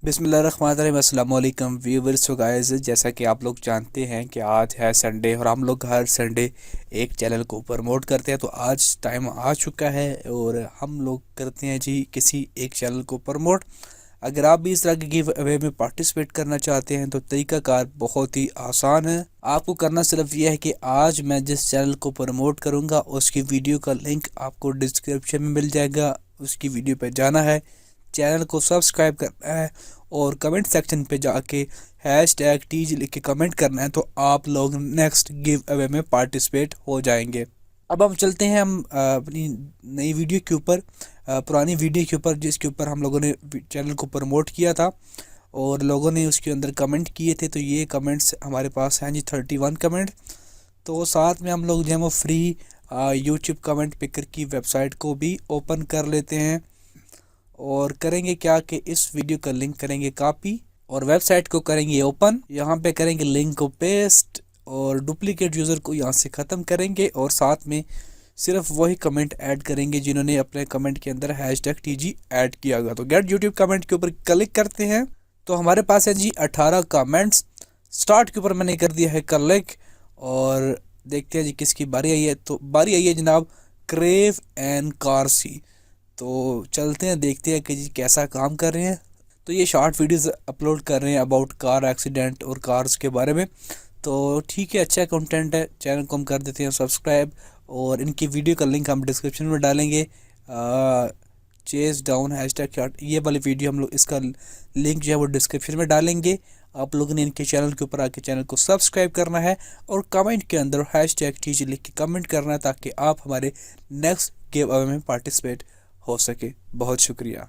बिस्मिल्लाहिर्रहमानिर्रहीम अस्सलाम वालेकुम व्यूअर्स। सो गाइस, जैसा कि आप लोग जानते हैं कि आज है संडे और हम लोग हर संडे एक चैनल को प्रमोट करते हैं। तो आज टाइम आ चुका है और हम लोग करते हैं जी किसी एक चैनल को प्रमोट। अगर आप भी इस तरह के गिव अवे में पार्टिसिपेट करना चाहते हैं तो तरीकाकार बहुत ही आसान है। आपको करना सिर्फ यह है कि आज मैं जिस चैनल को प्रमोट करूंगा उसकी वीडियो का लिंक आपको डिस्क्रिप्शन में मिल जाएगा। उसकी वीडियो पे जाना है, चैनल को सब्सक्राइब करना है और कमेंट सेक्शन पे जाके हैश टैग टीज लिख के कमेंट करना है, तो आप लोग नेक्स्ट गिव अवे में पार्टिसिपेट हो जाएंगे। अब हम चलते हैं हम अपनी नई वीडियो के ऊपर, पुरानी वीडियो के ऊपर जिसके ऊपर हम लोगों ने चैनल को प्रमोट किया था और लोगों ने उसके अंदर कमेंट किए थे। तो ये कमेंट्स हमारे पास हैं जी 31 कमेंट। तो साथ में हम लोग जो है वो फ्री यूट्यूब कमेंट पिकर की वेबसाइट को भी ओपन कर लेते हैं और करेंगे क्या कि इस वीडियो का लिंक करेंगे कॉपी और वेबसाइट को करेंगे ओपन। यहाँ पे करेंगे लिंक को पेस्ट और डुप्लीकेट यूज़र को यहाँ से ख़त्म करेंगे और साथ में सिर्फ वही कमेंट ऐड करेंगे जिन्होंने अपने कमेंट के अंदर हैश टैग टीजी ऐड किया गया। तो गेट यूट्यूब कमेंट के ऊपर क्लिक करते हैं तो हमारे पास है जी 18 कमेंट्स। स्टार्ट के ऊपर मैंने कर दिया है क्लिक और देखते हैं जी किसकी बारी आई है। तो बारी आई है जनाब क्रेव एंड कारसी। तो चलते हैं देखते हैं कि जी कैसा काम कर रहे हैं। तो ये शॉर्ट वीडियोस अपलोड कर रहे हैं अबाउट कार एक्सीडेंट और कार्स के बारे में। तो ठीक है, अच्छा कंटेंट है, चैनल को हम कर देते हैं सब्सक्राइब और इनकी वीडियो का लिंक हम डिस्क्रिप्शन में डालेंगे। चेस डाउन हैशटैग शॉट, ये वाली वीडियो हम लोग इसका लिंक जो है वो डिस्क्रिप्शन में डालेंगे। आप लोगों ने इनके चैनल के ऊपर आके चैनल को सब्सक्राइब करना है और कमेंट के अंदर हैशटैग टीजी लिख के कमेंट करना है ताकि आप हमारे नेक्स्ट गिव अवे में पार्टिसिपेट हो सके। बहुत शुक्रिया।